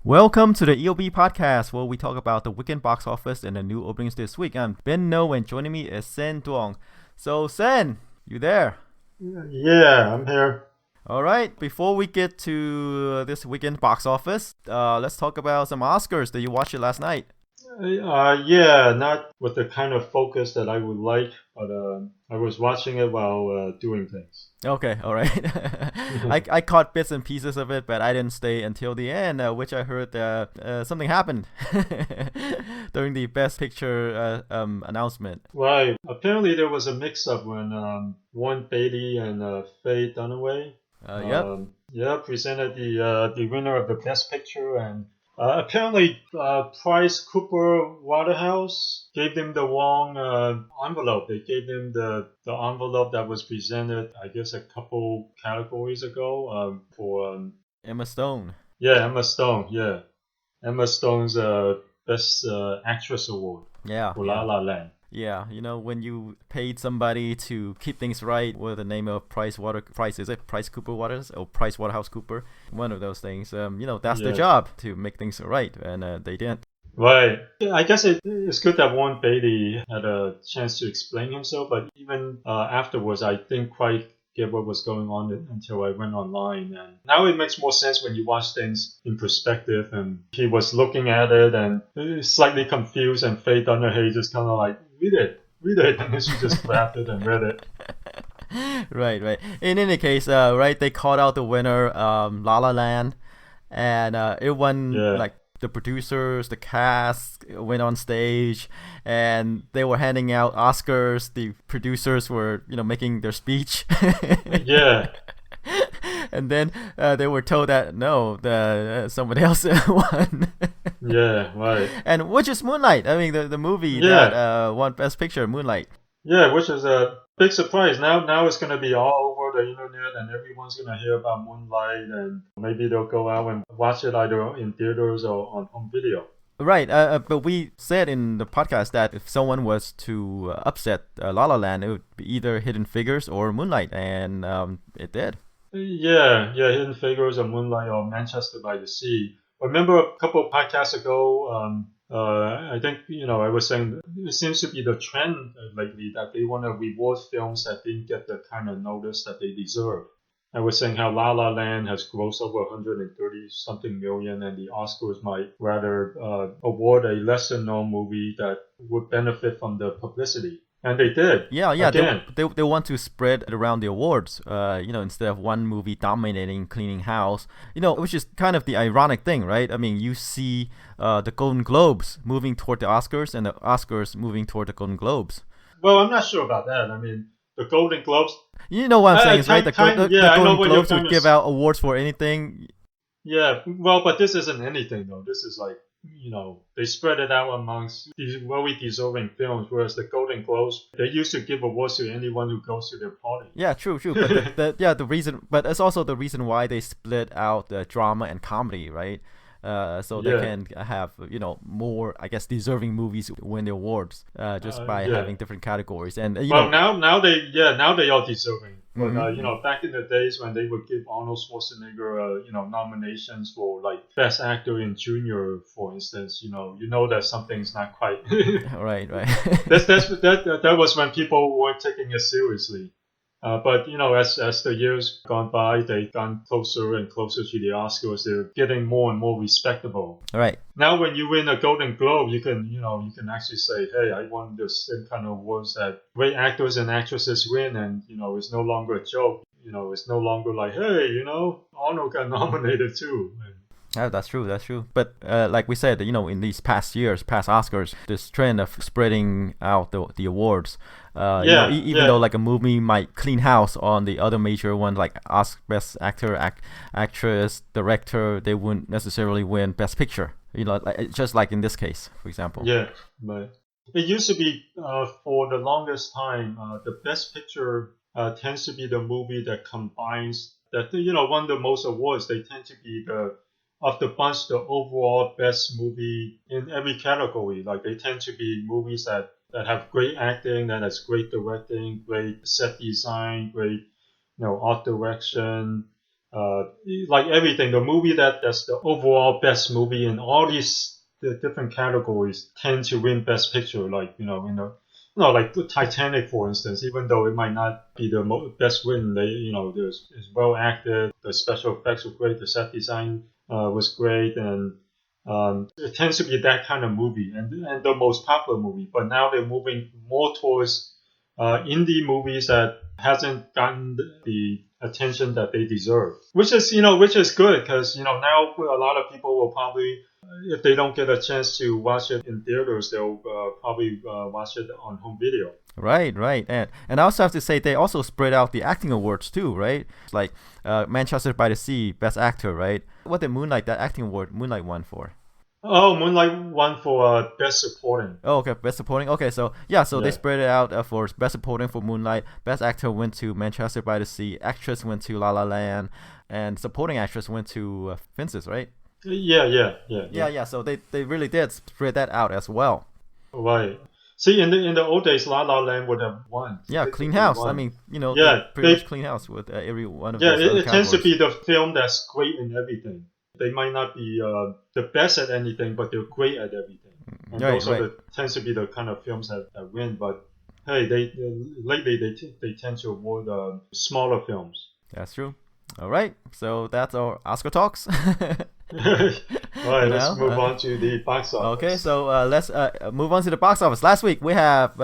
Welcome to the EOB Podcast, where we talk about the weekend box office and the new openings this week. I'm Ben No, and joining me is Sen Duong. So, Sen, you there? Yeah, I'm here. All right, before we get to this weekend box office, let's talk about some Oscars. Did you watch it last night? Yeah, not with the kind of focus that I would like, but I was watching it while doing things. Okay, all right. I caught bits and pieces of it, but I didn't stay until the end, which I heard something happened during the Best Picture announcement. Right. Apparently, there was a mix-up when Warren Beatty and Faye Dunaway presented the winner of the Best Picture, and apparently Price Cooper Waterhouse gave them the wrong envelope. They gave them the envelope that was presented, I guess, a couple categories ago for Emma Stone. Yeah, Emma Stone. Yeah, Emma Stone's Best Actress Award. Yeah. For La La Land. Yeah, you know, when you paid somebody to keep things right with the name of Price Cooper Waters or Price Waterhouse Cooper, one of those things, that's their job to make things right, and they didn't. Right. I guess it's good that Warren Beatty had a chance to explain himself, but even afterwards, I didn't quite get what was going on until I went online. And now it makes more sense when you watch things in perspective. And he was looking at it and slightly confused, and Faye Dunaway just kind of like, read it. And then she just grabbed it and read it. Right. In any case, they called out the winner, La La Land, and it won like the producers, the cast went on stage, and they were handing out Oscars. The producers were, making their speech. Yeah. And then they were told that no, somebody else won. Yeah, right. And which is Moonlight. I mean, the movie that won Best Picture, Moonlight. Yeah, which is a big surprise. Now it's going to be all over the internet, and everyone's going to hear about Moonlight, and maybe they'll go out and watch it either in theaters or on home video. Right, but we said in the podcast that if someone was to upset La La Land, it would be either Hidden Figures or Moonlight, and it did. Yeah, Hidden Figures or Moonlight or Manchester by the Sea. Remember a couple of podcasts ago, I think, I was saying it seems to be the trend lately that they want to reward films that didn't get the kind of notice that they deserve. I was saying how La La Land has grossed over 130-something million, and the Oscars might rather award a lesser-known movie that would benefit from the publicity. And they did. Yeah. They want to spread it around the awards, instead of one movie dominating, cleaning house, which is kind of the ironic thing, right? I mean, you see the Golden Globes moving toward the Oscars and the Oscars moving toward the Golden Globes. Well, I'm not sure about that. I mean, the Golden Globes... You know what I'm saying, right? The Golden Globes would give out awards for anything. Yeah, well, but this isn't anything, though. This is like, they spread it out amongst these really deserving films, whereas the Golden Globes, they used to give awards to anyone who goes to their party. Yeah, true. But the reason, but it's also the reason why they split out the drama and comedy, right? So they can have more, I guess, deserving movies win the awards just by having different categories. And now they are deserving. But back in the days when they would give Arnold Schwarzenegger nominations for like Best Actor in Junior, for instance, that something's not quite right. that was when people weren't taking it seriously. But as the years gone by, they've gone closer and closer to the Oscars. They're getting more and more respectable. Right. Now, when you win a Golden Globe, you can actually say, "Hey, I won the same kind of awards that great actors and actresses win," and it's no longer a joke. It's no longer like, "Hey, Arnold got nominated too." Yeah, that's true. But like we said, in these past Oscars, this trend of spreading out the awards, even though like a movie might clean house on the other major ones like Best Actor, Actress, Director, they wouldn't necessarily win Best Picture. Just like in this case, for example. Yeah, but it used to be for the longest time, the Best Picture tends to be the movie that combines that won the most awards. They tend to be of the bunch, the overall best movie in every category. Like they tend to be movies that have great acting, that has great directing, great set design, great art direction, like everything, the movie that's the overall best movie in all the different categories tend to win Best Picture. Like like Titanic, for instance, even though it might not be the best win, it's well acted, the special effects were great, the set design was great, and it tends to be that kind of movie and the most popular movie. But now they're moving more towards indie movies that hasn't gotten the attention that they deserve, which is good because now a lot of people will probably, if they don't get a chance to watch it in theaters, they'll probably watch it on home video. Right. And I also have to say they also spread out the acting awards too, right? Like Manchester by the Sea, Best Actor, right? What did Moonlight, that acting award, Moonlight won for? Oh, Moonlight won for Best Supporting. Oh, okay, Best Supporting. Okay, so they spread it out for Best Supporting for Moonlight. Best Actor went to Manchester by the Sea. Actress went to La La Land, and Supporting Actress went to Fences, right? Yeah. So they really did spread that out as well. Right. See, in the old days, La La Land would have won. Yeah, Clean House. I mean, pretty much Clean House with every one of those. Yeah, it tends to be the film that's great in everything. They might not be the best at anything, but they're great at everything. And those tends to be the kind of films that win. But hey, lately they tend to award smaller films. That's true. All right, so that's our Oscar talks. All right, let's move on to the box office. Okay, so let's move on to the box office. Last week we have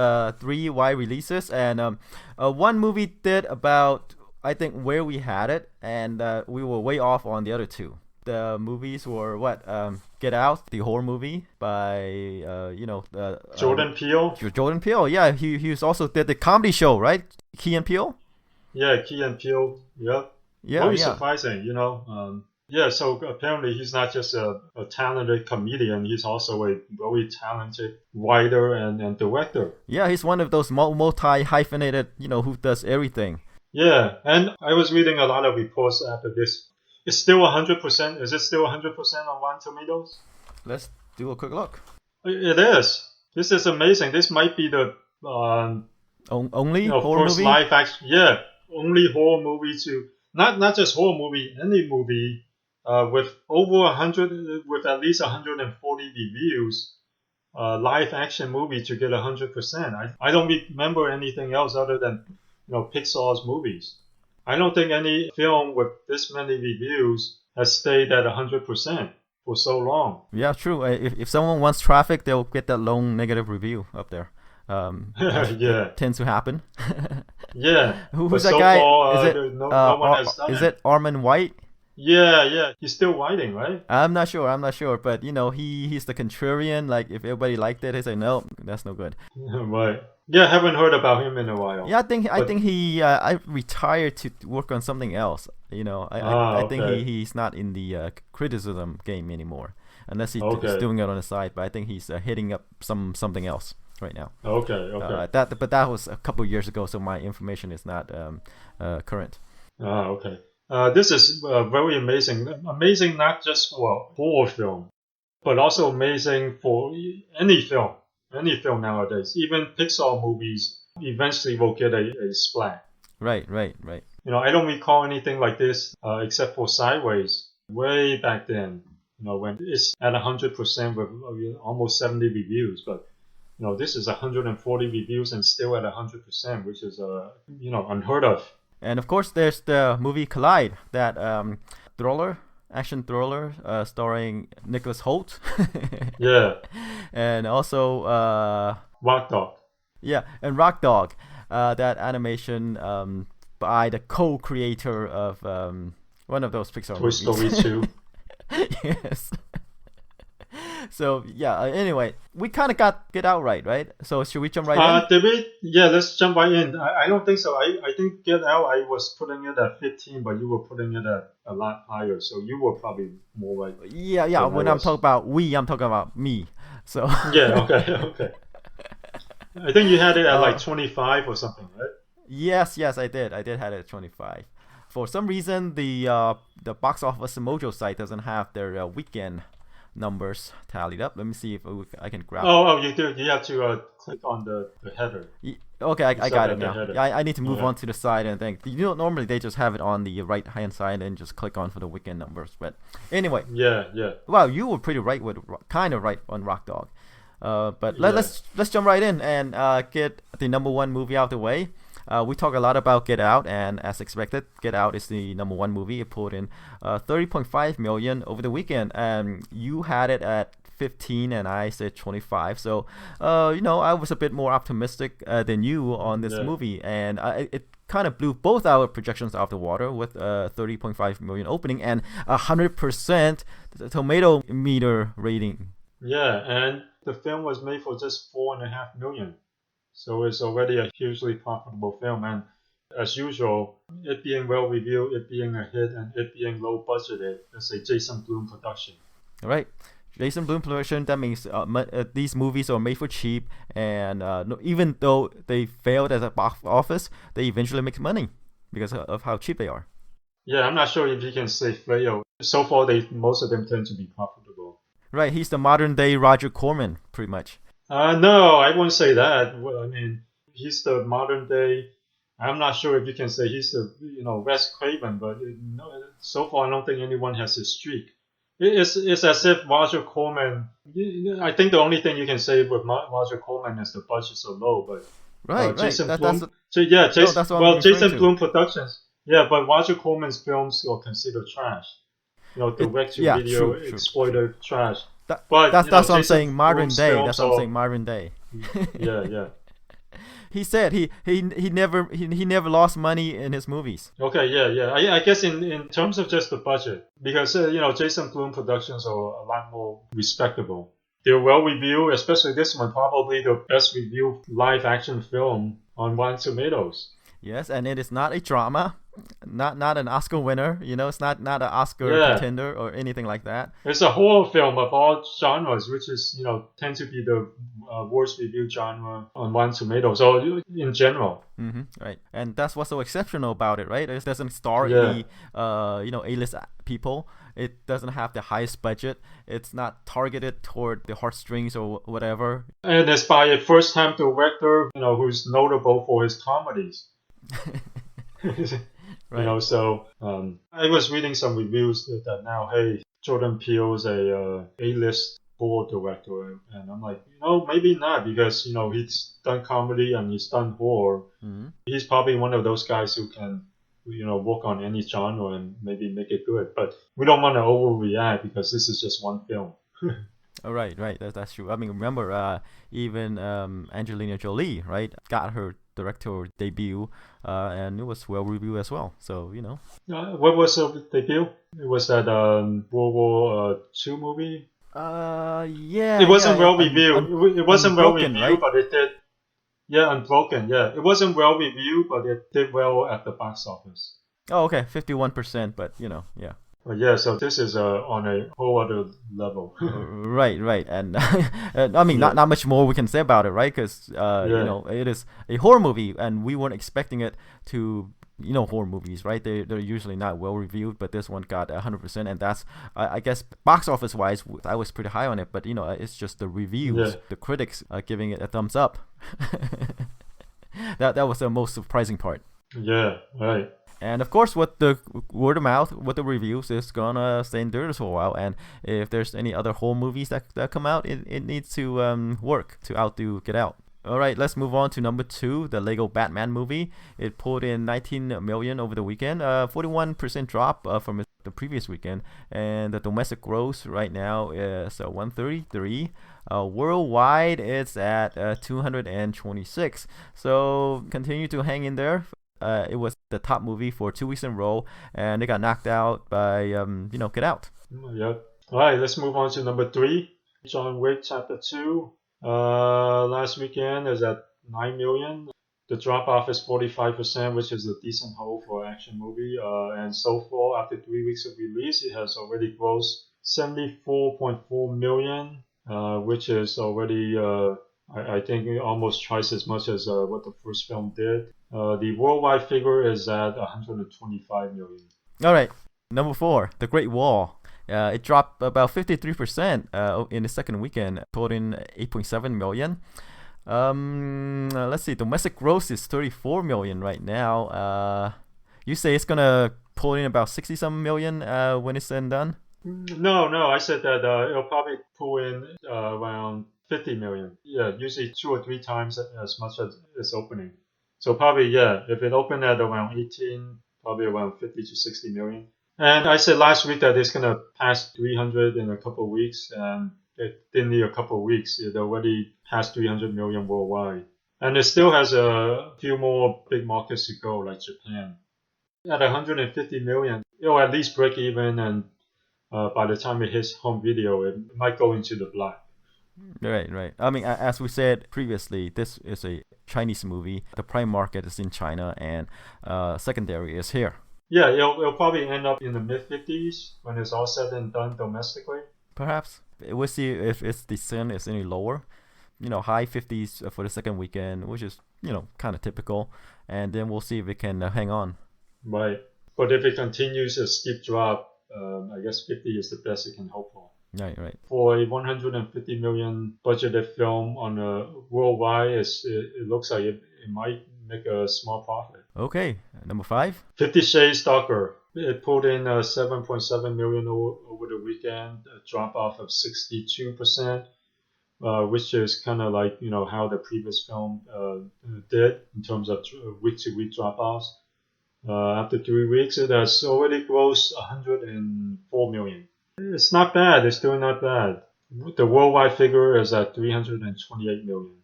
3 wide releases, and one movie did about, I think, where we had it, and we were way off on the other 2. The movies were Get Out, the horror movie by Jordan Peele. Jordan Peele, yeah, he also did the comedy show, right? Key and Peele. Yeah, Key and Peele. Yep. Yeah. Very surprising, so apparently he's not just a talented comedian, he's also a very talented writer and director. Yeah, he's one of those multi-hyphenated, who does everything. Yeah, and I was reading a lot of reports after this. It's still 100%. Is it still 100% on Rotten Tomatoes? Let's do a quick look. It is. This is amazing. This might be the only horror first movie? live action. Yeah, only horror movie to not just horror movie, any movie with over 100, with at least 140 reviews, live action movie to get 100%. I don't remember anything else other than Pixar's movies. I don't think any film with this many reviews has stayed at 100% for so long. Yeah, true. If someone wants traffic, they'll get that long negative review up there. It tends to happen. Yeah. Who's that guy? Far, is it no one has done it Armand White? Yeah. He's still writing, right? I'm not sure, but he's the contrarian. Like if everybody liked it, he said no, that's no good. Right. Yeah, I haven't heard about him in a while. Yeah, I think he I retired to work on something else. I think he's not in the criticism game anymore, unless he's doing it on the side. But I think he's hitting up something else right now. Okay. But that was a couple of years ago, so my information is not current. Okay. This is very amazing. Amazing not just for a horror film, but also amazing for any film nowadays. Even Pixar movies eventually will get a splat. Right. I don't recall anything like this except for Sideways way back then. When it's at 100% with almost 70 reviews, but this is 140 reviews and still at 100%, which is unheard of. And of course, there's the movie Collide, that action thriller starring Nicholas Hoult. Yeah. And also Rock Dog. Yeah, and Rock Dog, that animation by the co-creator of one of those Pixar movies. Toy Story 2. Yes. So yeah. Anyway, we kind of got Get Out right? So should we jump right in? Did we? Yeah, let's jump right in. I don't think so. I think Get Out, I was putting it at 15, but you were putting it at a lot higher. So you were probably more right. Yeah. When I'm talking about I'm talking about me. So. Yeah. Okay. I think you had it at like 25 or something, right? Yes, I did. I did have it at 25. For some reason, the box office Mojo site doesn't have their weekend numbers tallied up. Let me see if I can grab. You do. You have to click on the header. Okay, I got it now. I need to move Okay. on to the side and think. Normally they just have it on the right hand side and just click on for the weekend numbers. But anyway. Yeah. Wow, you were pretty right kind of right on Rock Dog. But let's jump right in and get the number one movie out of the way. We talk a lot about Get Out, and as expected, Get Out is the number one movie. It pulled in 30.5 million over the weekend, and you had it at 15 and I said 25. So I was a bit more optimistic than you on this movie, and it kind of blew both our projections out of the water with 30.5 million opening and 100% Tomatometer rating. Yeah, and the film was made for just 4.5 million. So it's already a hugely profitable film, and as usual, it being well reviewed, it being a hit, and it being low budgeted, it's a Jason Blum production. All right. Jason Blum production, that means these movies are made for cheap, and even though they failed at the box office, they eventually make money because of how cheap they are. Yeah, I'm not sure if you can say fail. So far, most of them tend to be profitable. Right, he's the modern day Roger Corman, pretty much. No, I wouldn't say that. Well, I mean, he's the modern day. I'm not sure if you can say he's the Wes Craven, but so far I don't think anyone has his streak. It's as if Roger Corman. I think the only thing you can say with Roger Corman is the budgets are low, but Jason Blum. Jason Blum Productions. Yeah, but Roger Corman's films are considered trash. Direct-to-video exploited trash. That's what I'm saying. Modern day. That's what I'm saying. Modern day. Yeah. He said he never lost money in his movies. Okay, yeah. I guess in terms of just the budget, because Jason Blum Productions are a lot more respectable. They're well reviewed, especially this one, probably the best reviewed live action film on Rotten Tomatoes. Yes, and it is not a drama, not an Oscar winner. It's not an Oscar contender or anything like that. It's a horror film of all genres, which is tend to be the worst reviewed genre on Rotten Tomatoes. So in general, right, and that's what's so exceptional about it, right? It doesn't star any A-list people. It doesn't have the highest budget. It's not targeted toward the heartstrings or whatever. And it's by a first-time director, who's notable for his comedies. Right. So I was reading some reviews that now, hey, Jordan Peele is a A-list horror director, and I'm like, maybe not, because he's done comedy and he's done horror. He's probably one of those guys who can work on any genre and maybe make it good. But we don't want to overreact because this is just one film. Oh, right. That's true. I mean, remember, even Angelina Jolie, right, got her director debut, and it was well reviewed as well. So what was the debut? It was that World War II movie. Yeah. It wasn't well reviewed. It wasn't well reviewed, right? But it did. Yeah, Unbroken. Yeah, it wasn't well reviewed, but it did well at the box office. Oh, okay, 51%, but yeah. Yeah, so this is on a whole other level. Right, and I mean, not much more we can say about it, right? Because it is a horror movie, and we weren't expecting it to. Horror movies, right? They're usually not well reviewed, but this one got 100%, and that's I guess box office wise, I was pretty high on it, but it's just the reviews, the critics giving it a thumbs up. That was the most surprising part. Yeah, right. And of course, with the word of mouth, with the reviews, it's gonna stay in there for a while. And if there's any other horror movies that come out, it needs to work to outdo Get Out. All right, let's move on to number 2, the Lego Batman movie. It pulled in 19 million over the weekend, 41% drop from the previous weekend, and the domestic gross right now is 133. Worldwide, it's at 226. So continue to hang in there. It was the top movie for 2 weeks in a row, and it got knocked out by Get Out. Yep. All right, let's move on to number 3, John Wick Chapter 2. Last weekend is at 9 million. The drop off is 45%, which is a decent hold for an action movie. And so far, after 3 weeks of release, it has already grossed 74.4 million, which is already, I think, almost twice as much as what the first film did. The worldwide figure is at 125 million. All right, number 4, The Great Wall. It dropped about 53% in the second weekend, totaling 8.7 million. Let's see, domestic gross is 34 million right now. You say it's gonna pull in about 60 some million when it's said and done? No, I said that it'll probably pull in around 50 million. Yeah, usually 2 or 3 times as much as its opening. So probably, yeah, if it opened at around 18, probably around 50 to 60 million. And I said last week that it's going to pass 300 in a couple of weeks, and it didn't need a couple of weeks. It already passed 300 million worldwide. And it still has a few more big markets to go, like Japan. At 150 million, it'll at least break even, and by the time it hits home video, it might go into the black. Right. I mean, as we said previously, this is a Chinese movie. The prime market is in China, and secondary is here. Yeah, it'll probably end up in the mid-50s when it's all said and done domestically. Perhaps. We'll see if its descent is any lower. High 50s for the second weekend, which is, kind of typical. And then we'll see if it can hang on. Right. But if it continues a steep drop, I guess 50 is the best it can hope for. Right. For a 150 million budgeted film on a worldwide, it looks like it might make a small profit. Okay, number 5. 50 Shades Darker. It pulled in 7.7 million over the weekend, a drop off of 62%, which is kind of like how the previous film did in terms of week-to-week drop-offs. After 3 weeks, it has already grossed 104 million. It's not bad. It's still not bad. The worldwide figure is at 328 million.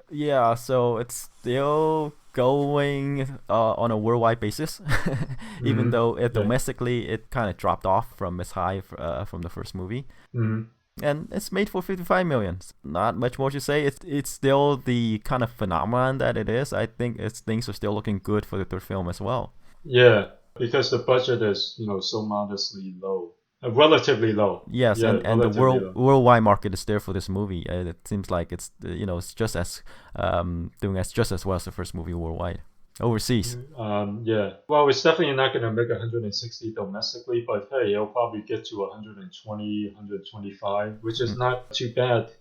Yeah, so it's still going on a worldwide basis, even though domestically it kind of dropped off from its high from the first movie. And it's made for 55 million. Not much more to say. It's still the kind of phenomenon that it is. I think things are still looking good for the third film as well. Yeah, because the budget is so modestly low. Relatively low. Yes, and the worldwide market is there for this movie. It seems like it's it's just as doing just as well as the first movie worldwide overseas. Yeah. Well, it's definitely not going to make 160 domestically, but hey, it'll probably get to 120, 125, which is not too bad.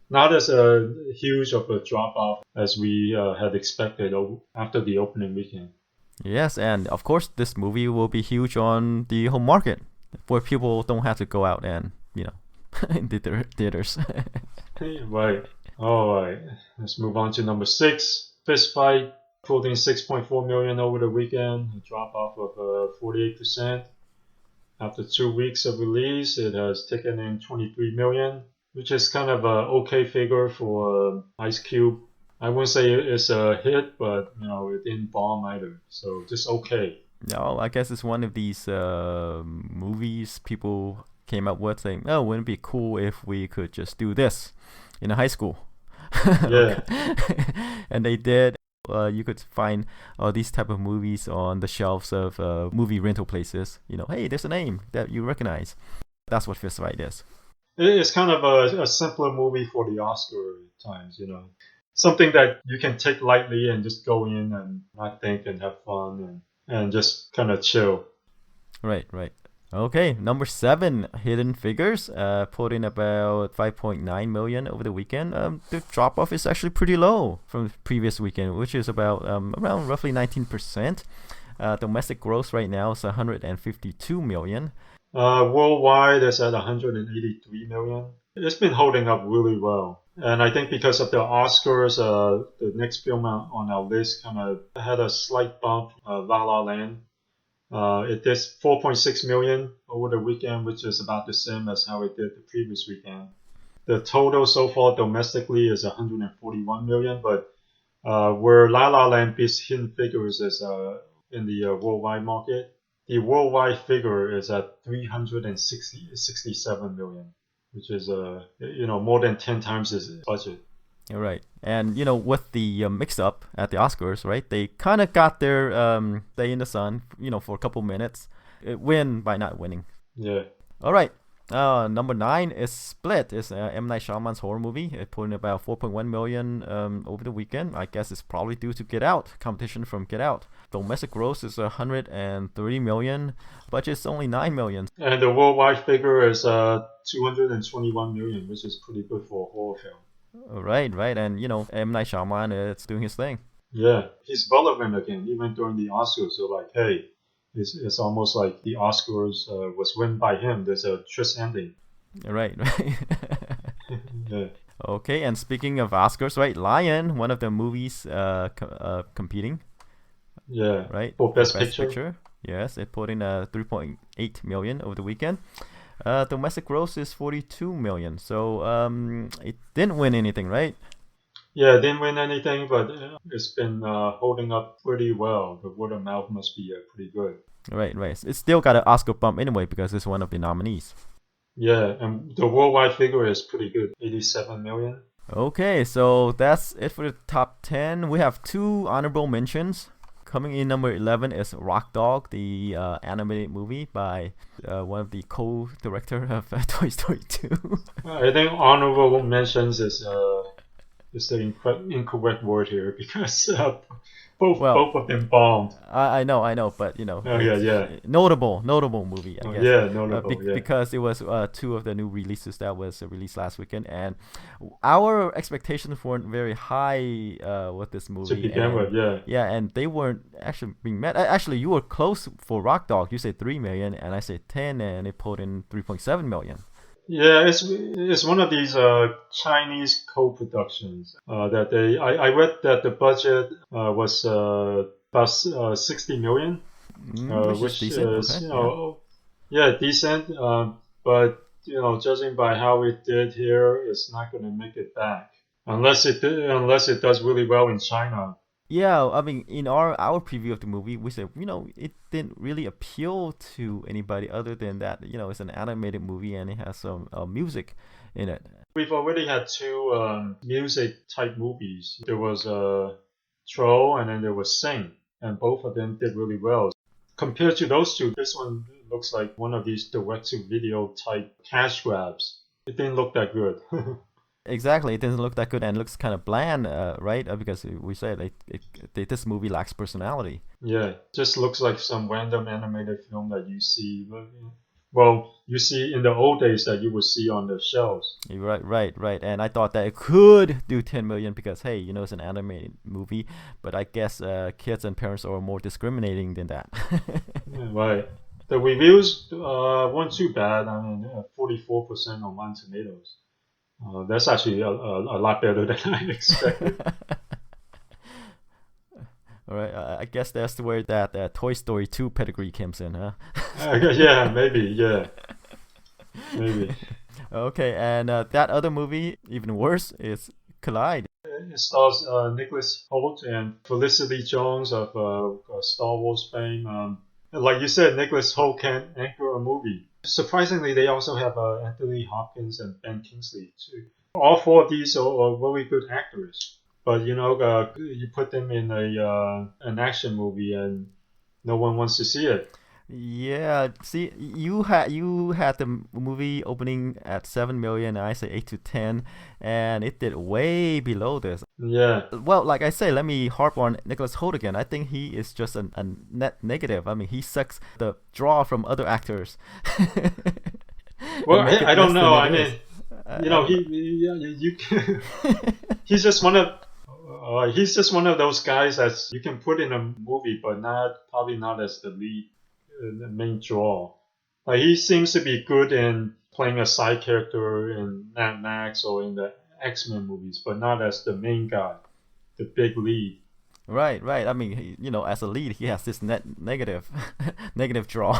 Not as huge of a drop off as we had expected after the opening weekend. Yes, and of course, this movie will be huge on the home market, where people don't have to go out and, in the theaters. Right. All right. Let's move on to number 6. Fist Fight pulled in 6.4 million over the weekend, a drop off of 48%. After 2 weeks of release, it has taken in 23 million, which is kind of an okay figure for Ice Cube. I wouldn't say it's a hit, but it didn't bomb either, so just okay. No, I guess it's one of these movies people came up with saying, "Oh, wouldn't it be cool if we could just do this in a high school?" Yeah. And they did. You could find these type of movies on the shelves of movie rental places. Hey, there's a name that you recognize. That's what Fist Fight is. It's kind of a simpler movie for the Oscar times, Something that you can take lightly and just go in and not think and have fun and just kind of chill. Right. Okay, number 7, Hidden Figures, put in about 5.9 million over the weekend. The drop-off is actually pretty low from the previous weekend, which is about around roughly 19%. Domestic gross right now is 152 million. Worldwide, it's at 183 million. It's been holding up really well. And I think because of the Oscars, the next film on our list kind of had a slight bump, La La Land. It did 4.6 million over the weekend, which is about the same as how it did the previous weekend. The total so far domestically is 141 million, but where La La Land beats Hidden Figures is in the worldwide market, the worldwide figure is at 367 million, which is more than 10 times its budget. Right. And with the mix-up at the Oscars, right, they kind of got their day in the sun, for a couple minutes. It win by not winning. Yeah. All right. Number 9 is Split. It's M. Night Shyamalan's horror movie. It put in about 4.1 million over the weekend. I guess it's probably due to Get Out, competition from Get Out. Domestic gross is 130 million. Budget's only 9 million. And the worldwide figure is 221 million, which is pretty good for a horror film. Right. And M. Night Shyamalan is doing his thing. Yeah, he's relevant again, even during the Oscars. So like, hey, it's almost like the Oscars was won by him. There's a twist ending. Right. Yeah. Okay, and speaking of Oscars, right, Lion, one of the movies competing. Yeah. Right. For Best Picture. Yes, it put in 3.8 million over the weekend. Domestic gross is 42 million. So it didn't win anything, right? Yeah, it didn't win anything, but it's been holding up pretty well. The word of mouth must be pretty good. Right. It still got an Oscar bump anyway because it's one of the nominees. Yeah, and the worldwide figure is pretty good, 87 million. Okay, so that's it for the top 10. We have 2 honorable mentions. Coming in number 11 is Rock Dog, the animated movie by one of the co-director of Toy Story 2. I think honorable mentions is the incorrect word here because both of them bombed. I know, but notable movie. I guess. Notable. Because it was 2 of the new releases that was released last weekend, and our expectations weren't very high with this movie. To begin with, yeah, and they weren't actually being met. Actually, you were close for Rock Dog. You said 3 million, and I said 10, and it pulled in 3.7 million. Yeah, it's one of these Chinese co-productions that I read that the budget was about 60 million, which is decent. Okay, decent. But judging by how it did here, it's not going to make it back unless it does really well in China. Yeah, I mean, in our preview of the movie, we said, it didn't really appeal to anybody other than that, it's an animated movie and it has some music in it. We've already had 2 music-type movies. There was Troll and then there was Sing, and both of them did really well. Compared to those 2, this one looks like one of these direct-to-video type cash grabs. It didn't look that good. Exactly, it doesn't look that good and looks kind of bland, right? Because we said this movie lacks personality. Yeah, just looks like some random animated film that you see. Well, you see in the old days that you would see on the shelves. Right. And I thought that it could do 10 million because, hey, it's an animated movie. But I guess kids and parents are more discriminating than that. Right. The reviews weren't too bad. I mean, 44% on Rotten Tomatoes. That's actually a lot better than I expected. All right, I guess that's where that Toy Story 2 pedigree comes in, huh? Yeah, maybe. Okay, and that other movie, even worse, is Collide. It stars Nicholas Hoult and Felicity Jones of Star Wars fame. Like you said, Nicholas Hoult can anchor a movie. Surprisingly, they also have Anthony Hopkins and Ben Kingsley too. All 4 of these are very good actors. But you put them in an action movie and no one wants to see it. Yeah, see, you had the movie opening at 7 million, and I say 8 to 10, and it did way below this. Yeah. Well, like I say, let me harp on Nicholas Hoult again. I think he is just a net negative. I mean, he sucks the draw from other actors. Well, I don't know. I mean, he's just one of those guys that you can put in a movie, but probably not as the lead. The main draw. Like he seems to be good in playing a side character in Mad Max or in the X-Men movies, but not as the main guy, the big lead. Right. I mean, as a lead, he has this negative draw.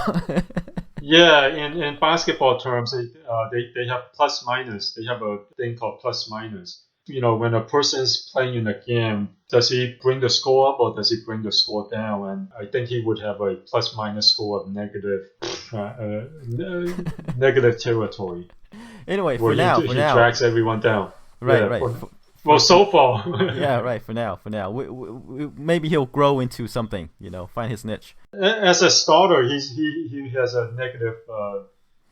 Yeah, in basketball terms, they have plus minus. They have a thing called plus minus. When a person's playing in a game, does he bring the score up or does he bring the score down? And I think he would have a plus minus score of negative territory. Anyway, for now, he drags everyone down. Right. So far. Yeah, right. For now, maybe he'll grow into something. Find his niche. As a starter, he has a negative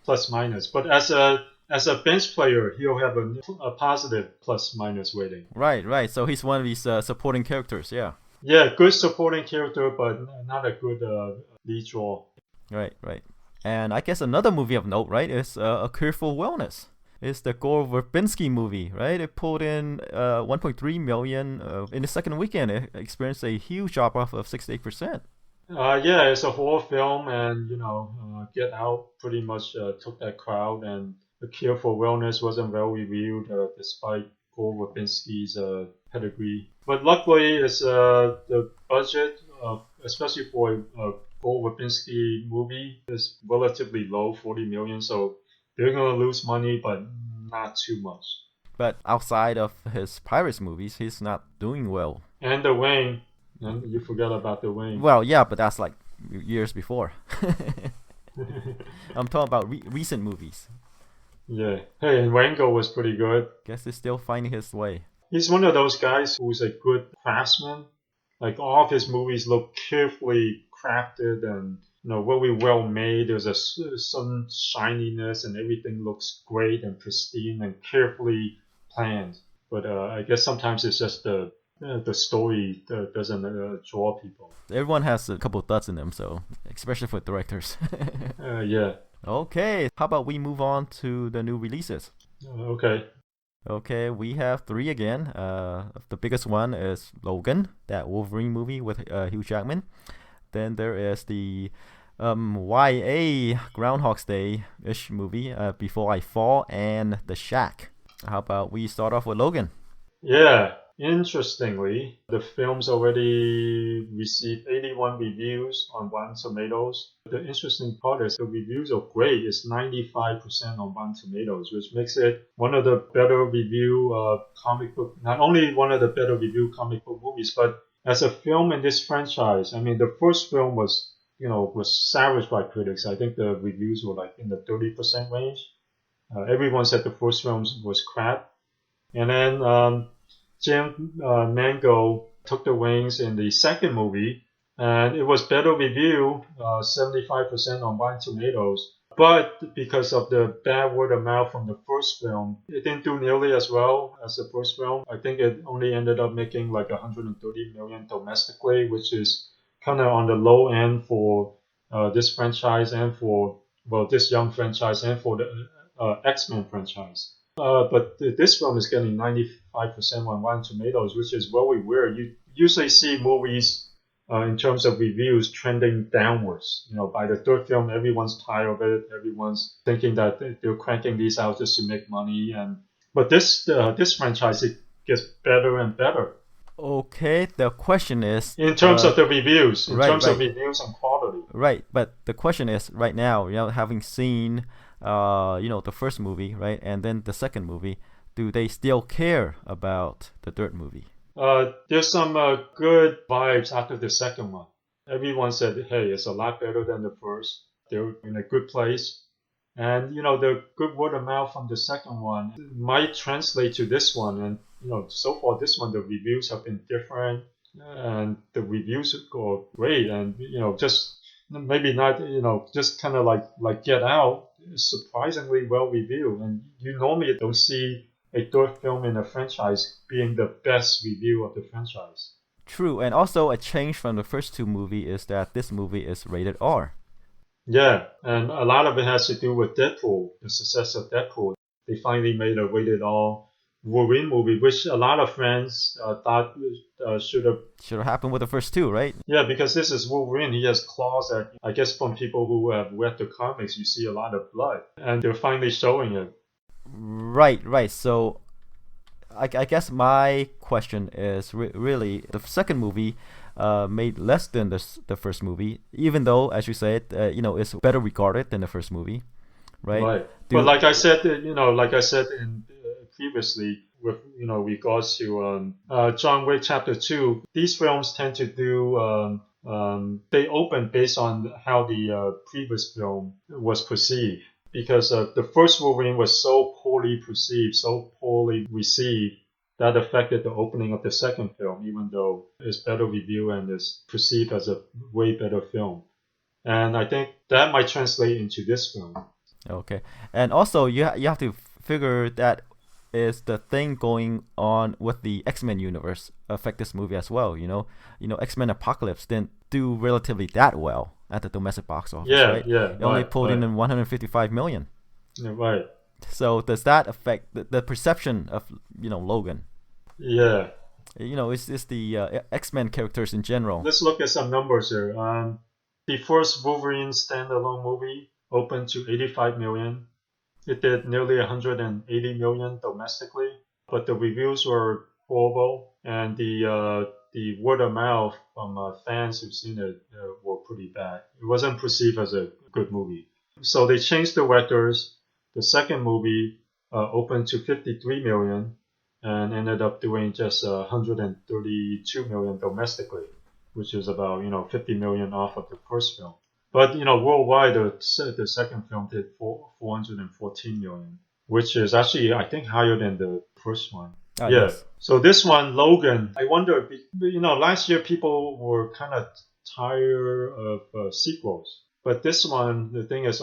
plus minus. But as a bench player, he'll have a positive plus minus rating. Right. So he's one of these supporting characters. Yeah. Yeah, good supporting character, but not a good lead role. Right. And I guess another movie of note, right, is A Cure for Wellness. It's the Gore Verbinski movie, right? It pulled in 1.3 million in the second weekend. It experienced a huge drop-off of 68%. Yeah, it's a horror film, and Get Out pretty much took that crowd, and The Cure for Wellness wasn't well reviewed despite Gore Verbinski's pedigree. But luckily, it's the budget, especially for a Gore Verbinski movie, is relatively low, 40 million. So they're gonna lose money, but not too much. But outside of his Pirates movies, he's not doing well. And The Wayne. And you forgot about The Wayne. Well, yeah, but that's like years before. I'm talking about recent movies. Yeah. Hey, and Rango was pretty good. Guess he's still finding his way. He's one of those guys who's a good craftsman. Like all of his movies look carefully crafted and very well made. There's some shininess and everything looks great and pristine and carefully planned. But I guess sometimes it's just the story that doesn't draw people. Everyone has a couple of thuds in them, so especially for directors. Yeah. Okay, how about we move on to the new releases? Okay, we have 3 again. The biggest one is Logan, that Wolverine movie with Hugh Jackman. Then there is the YA Groundhog's Day-ish movie, Before I Fall, and The Shack. How about we start off with Logan? Yeah. Interestingly, the film's already received 81 reviews on Rotten Tomatoes. The interesting part is the reviews are great. It's 95% on Rotten Tomatoes, which makes it one of the better review comic book, not only one of the better review comic book movies, but as a film in this franchise. I mean, the first film was savaged by critics. I think the reviews were like in the 30% range. Everyone said the first film was crap. And then Jim Mango took the wings in the second movie, and it was better review, 75% on Rotten Tomatoes. But because of the bad word of mouth from the first film, it didn't do nearly as well as the first film. I think it only ended up making like 130 million domestically, which is kind of on the low end for this franchise and for this young franchise and for the X-Men franchise. But this film is getting 95% on Rotten Tomatoes, which is very weird. You usually see movies in terms of reviews trending downwards. By the third film, everyone's tired of it. Everyone's thinking that they're cranking these out just to make money. But this franchise, it gets better and better. Okay, the question is... In terms of the reviews, in terms of reviews and quality. Right, but the question is, right now, having seen... the first movie, right, and then the second movie, do they still care about the third movie? There's some good vibes after the second one. Everyone said, hey, it's a lot better than the first. They're in a good place. And, the good word of mouth from the second one might translate to this one. And, so far this one, the reviews have been different. And the reviews go great. And, just maybe not, just kind of like Get Out, surprisingly well reviewed, and you normally don't see a third film in a franchise being the best review of the franchise. True, and also a change from the first 2 movies is that this movie is rated R. Yeah, and a lot of it has to do with Deadpool, the success of Deadpool. They finally made a rated R Wolverine movie, which a lot of fans thought should have happened with the first 2, right? Yeah, because this is Wolverine. He has claws that, I guess, from people who have read the comics, you see a lot of blood, and they're finally showing it. Right. So, I guess my question is really the second movie made less than the first movie, even though, as you said, it's better regarded than the first movie, right? Right. But like I said in previously, with regards to John Wick Chapter 2, these films tend to do they open based on how the previous film was perceived, because the first Wolverine was so poorly perceived, so poorly received, that affected the opening of the second film, even though it's better reviewed and is perceived as a way better film. And I think that might translate into this film. Okay, and also you have to figure that is the thing going on with the X-Men universe affect this movie as well. X-Men Apocalypse didn't do relatively that well at the domestic box office, right? Yeah, It only pulled in 155 million. Yeah, right. So does that affect the perception of Logan? Yeah. It's the X-Men characters in general. Let's look at some numbers here. The first Wolverine standalone movie opened to 85 million. It did nearly 180 million domestically, but the reviews were horrible, and the word of mouth from fans who've seen it were pretty bad. It wasn't perceived as a good movie. So they changed directors. The second movie opened to 53 million and ended up doing just 132 million domestically, which is about 50 million off of the first film. But worldwide, the second film did 414 million, which is actually I think higher than the first one. Yeah. Yes. So this one, Logan, I wonder. Last year people were kind of tired of sequels, but this one, the thing is,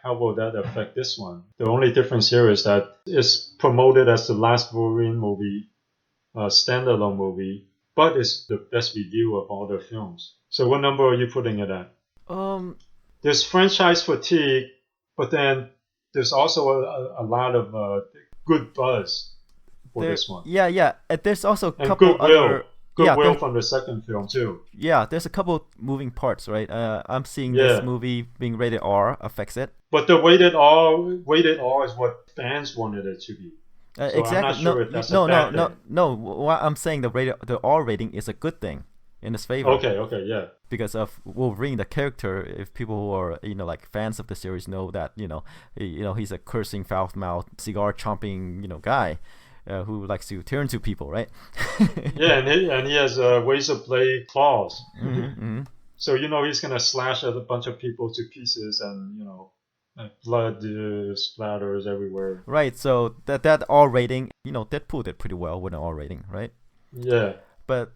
how will that affect this one? The only difference here is that it's promoted as the last Wolverine movie, standalone movie, but it's the best review of all the films. So what number are you putting it at? There's franchise fatigue, but then there's also a lot of good buzz for this one. Yeah. There's also a couple other goodwill from the second film too. Yeah, there's a couple moving parts, right? I'm seeing this movie being rated R affects it. But the rated R is what fans wanted it to be. So exactly. I'm not sure if that's a bad thing. No. What I'm saying, the R rating is a good thing in his favor. Okay, yeah. Because of Wolverine, the character, if people who are like fans of the series know that he's a cursing, foul-mouthed, cigar chomping guy who likes to turn to people, right? Yeah, and he has ways of play claws. Mm-hmm. So he's gonna slash a bunch of people to pieces, and blood splatters everywhere. Right. So that R rating, Deadpool did pretty well with an R rating, right? Yeah. But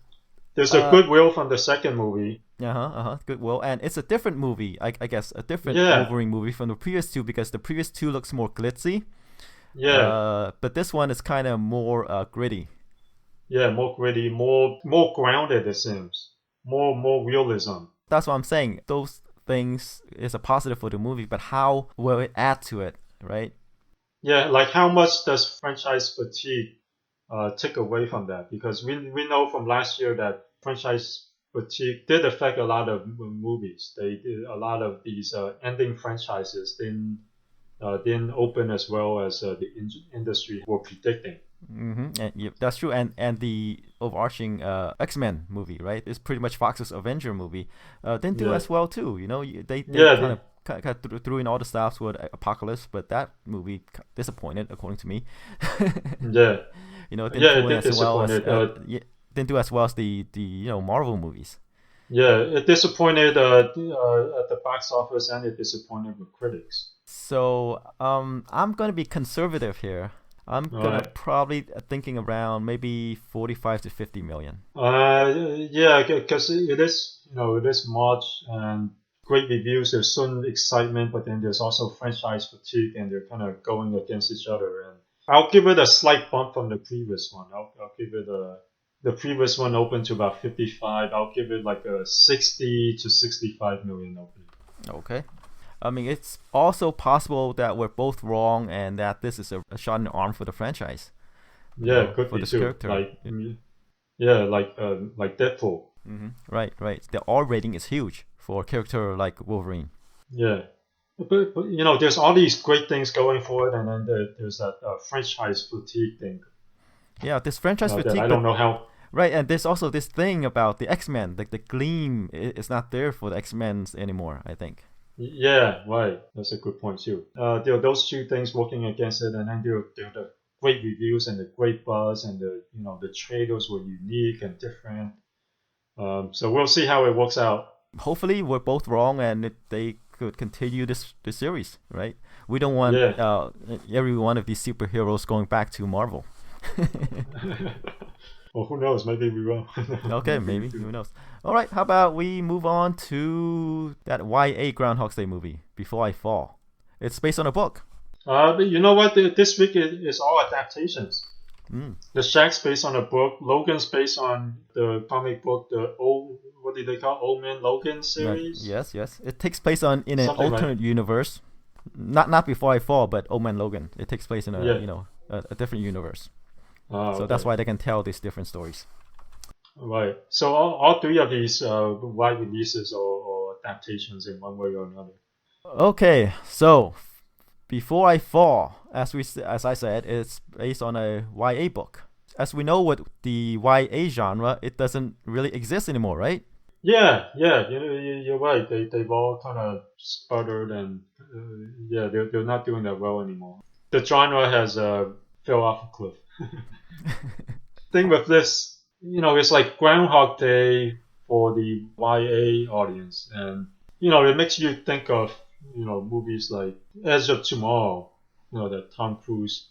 there's a goodwill from the second movie. Goodwill, and it's a different movie, I guess, a different Wolverine movie from the previous two, because the previous two looks more glitzy. Yeah. But this one is kind of more gritty. Yeah, more gritty, more grounded. It seems more realism. That's what I'm saying. Those things is a positive for the movie, but how will it add to it, right? Yeah, like how much does franchise fatigue take away from that? Because we know from last year that franchise fatigue did affect a lot of movies. They did a lot of these ending franchises didn't open as well as the industry were predicting. Mm-hmm. And that's true. And the overarching X-Men movie, right? It's pretty much Fox's Avenger movie. Didn't do as well too. They kind of threw in all the stops with Apocalypse, but that movie disappointed according to me. Yeah. Didn't do as well as the Marvel movies. Yeah, it disappointed at the box office, and it disappointed with critics. So I'm gonna be conservative here. I'm gonna probably thinking around maybe 45 to 50 million. Yeah, because it is March and great reviews. There's certain excitement, but then there's also franchise fatigue, and they're kind of going against each other. And I'll give it a slight bump from the previous one. I'll give it the previous one opened to about 55. I'll give it like a 60 to 65 million opening. Okay. I mean, it's also possible that we're both wrong and that this is a shot in the arm for the franchise. Yeah, could for be this too. character. Like Deadpool. Mm-hmm. Right. The R rating is huge for a character like Wolverine. Yeah. But there's all these great things going for it, and then there's that franchise fatigue thing. Yeah, this franchise fatigue. I don't know how. Right, and there's also this thing about the X-Men, like the gleam is not there for the X-Men anymore, I think. Yeah, right. That's a good point too. There are those two things working against it, and then there are the great reviews and the great buzz, and the trailers were unique and different. So we'll see how it works out. Hopefully, we're both wrong, and they could continue this series, right? We don't want every one of these superheroes going back to Marvel. Well, who knows? Maybe we will. Okay, maybe. Who knows? All right, how about we move on to that YA Groundhog's Day movie, Before I Fall. It's based on a book. But you know what? This week is all adaptations. Mm. The Shack's based on a book. Logan's based on the comic book, the old, what did they call Old Man Logan series? Yes. It takes place in an Something alternate universe. Not Before I Fall, but Old Man Logan. It takes place in a different universe. So that's why they can tell these different stories. Right. So all three of these wide releases or adaptations in one way or another. Okay, so Before I Fall, as I said, it's based on a YA book. As we know, with the YA genre, it doesn't really exist anymore, right? Yeah. You're right. They've all kind of sputtered and they're not doing that well anymore. The genre has fell off a cliff. Thing with this, it's like Groundhog Day for the YA audience, and it makes you think of movies like Edge of Tomorrow, the Tom Cruise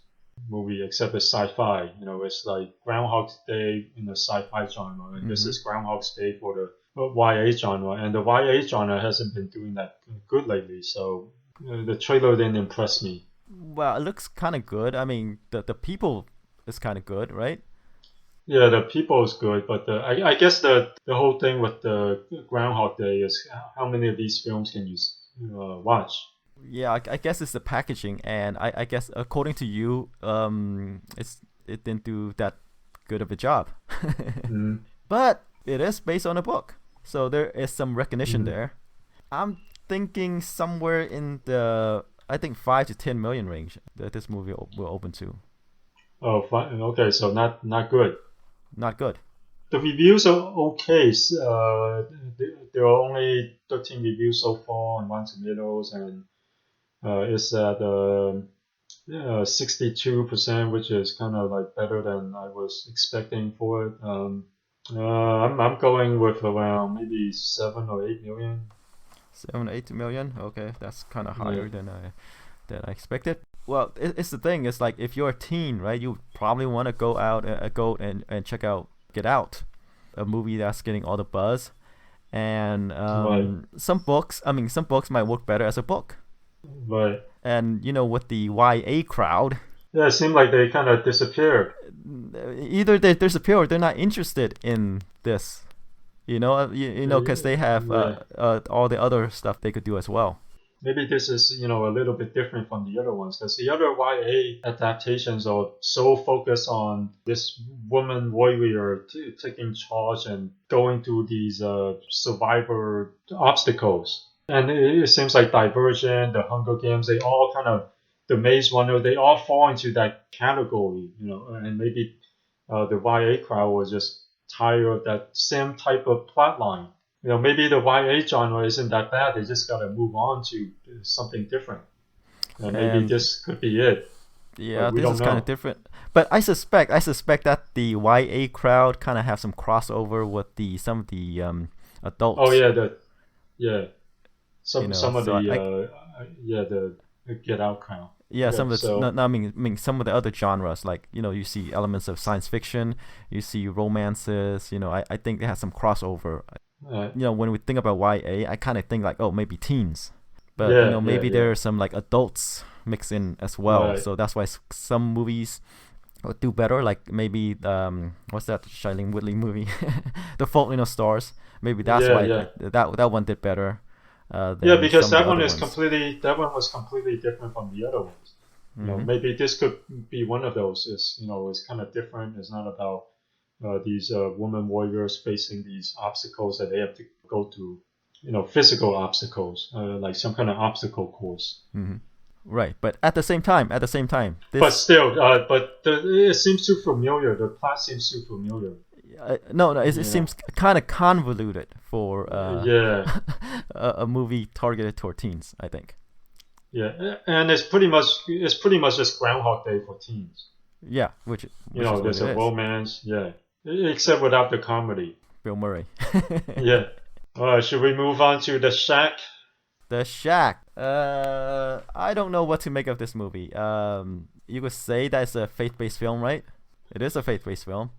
movie, except it's sci-fi. It's like Groundhog Day in the sci-fi genre, and this is Groundhog Day for the YA genre, and the YA genre hasn't been doing that good lately. So the trailer didn't impress me. Well, it looks kind of good. I mean, the people is kind of good, right? Yeah, the people is good, but I guess the whole thing with the Groundhog Day is how many of these films can you watch? Yeah, I guess it's the packaging, and I guess according to you, it didn't do that good of a job. But it is based on a book, so there is some recognition there. I'm thinking somewhere in the 5 to 10 million range that this movie will open to. Oh, fine. Okay, so not good. Not good. The reviews are okay. There are only 13 reviews so far on Rotten Tomatoes, and it's at 62%, which is kind of like better than I was expecting for it. I'm going with around maybe 7 or 8 million. 7 or 8 million. Okay, that's kind of higher than I expected. Well, it's the thing. It's like if you're a teen, right? You probably want to go out and check out Get Out, a movie that's getting all the buzz. And some books might work better as a book. Right. And with the YA crowd, yeah, it seemed like they kind of disappeared. Either they disappear or they're not interested in this. Because they have all the other stuff they could do as well. Maybe this is, a little bit different from the other ones, because the other YA adaptations are so focused on this woman warrior taking charge and going through these survivor obstacles. And it seems like Divergent, the Hunger Games, they all kind of, the Maze Runner, they all fall into that category, and maybe the YA crowd was just tired of that same type of plot line. Maybe the YA genre isn't that bad. They just got to move on to something different. Maybe this could be it. Yeah, this is kind of different. But I suspect that the YA crowd kind of have some crossover with some of the adults. Oh yeah, some of the Get Out crowd. Yeah, some of the I mean some of the other genres, like you see elements of science fiction, you see romances. I think they have some crossover. When we think about YA, I kind of think like, oh, maybe teens, but maybe there are some like adults mixed in as well. Right. So that's why some movies would do better. Like maybe what's that Shailene Woodley movie, The Fault in Our Stars? Maybe that's why that one did better. Because that one was completely different from the other ones. Maybe this could be one of those. It's kind of different. It's not about these women warriors facing these obstacles that they have to go through, physical obstacles, like some kind of obstacle course. Right, but at the same time, but still, it seems too familiar. The plot seems too familiar. It seems kind of convoluted for a movie targeted toward teens, I think. Yeah, and it's pretty much just Groundhog Day for teens. Yeah, which there's a romance, except without the comedy. Bill Murray. Yeah. All right, should we move on to The Shack? The Shack. I don't know what to make of this movie. You could say that it's a faith-based film, right? It is a faith-based film.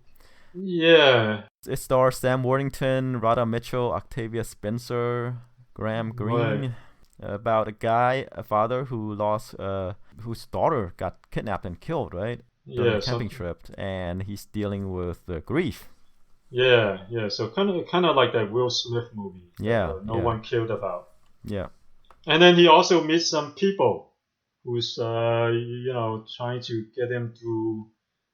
Yeah. It stars Sam Worthington, Radha Mitchell, Octavia Spencer, Graham Greene. about a father who lost, whose daughter got kidnapped and killed, right? During a camping trip, and he's dealing with the grief. Yeah. So kind of like that Will Smith movie. Yeah. No one cared about. Yeah. And then he also meets some people who's trying to get him through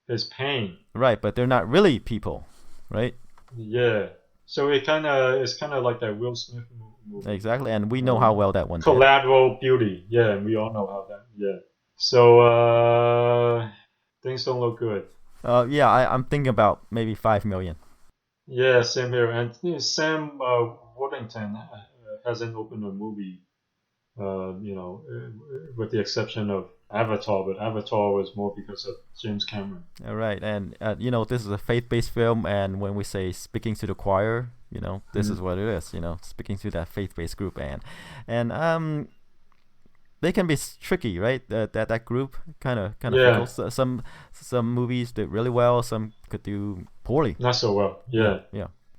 his pain. Right, but they're not really people, right? Yeah. So it's kind of like that Will Smith movie. Exactly, and we know how well that one did. Collateral Beauty. Yeah, and we all know how that. Yeah. So things don't look good. Yeah, I'm thinking about maybe 5 million. Yeah, same here. And Sam Worthington hasn't opened a movie, with the exception of Avatar, but Avatar was more because of James Cameron. All right, and this is a faith-based film, and when we say speaking to the choir, this is what it is. Speaking to that faith-based group, and they can be tricky, right? That group kind of fickles. Some movies did really well, some could do poorly. Not so well. Yeah.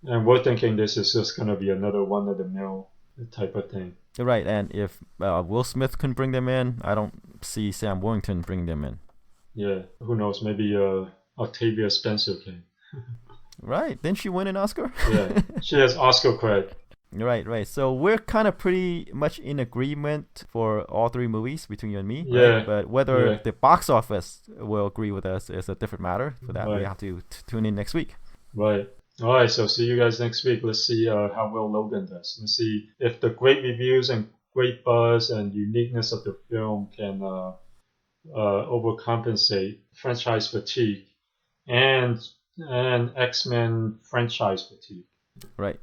And we're thinking this is just gonna be another one-of-the-mill type of thing. Right, and if Will Smith can bring them in, I don't see Sam Worthington bringing them in. Yeah, who knows? Maybe Octavia Spencer can. Right, didn't she win an Oscar? Yeah, she has Oscar cred. Right. So we're kind of pretty much in agreement for all three movies between you and me. Yeah. Right? But whether the box office will agree with us is a different matter. For that, we have to tune in next week. Right. All right. So see you guys next week. Let's see how well Logan does. Let's see if the great reviews and great buzz and uniqueness of the film can overcompensate franchise fatigue and X-Men franchise fatigue. Right.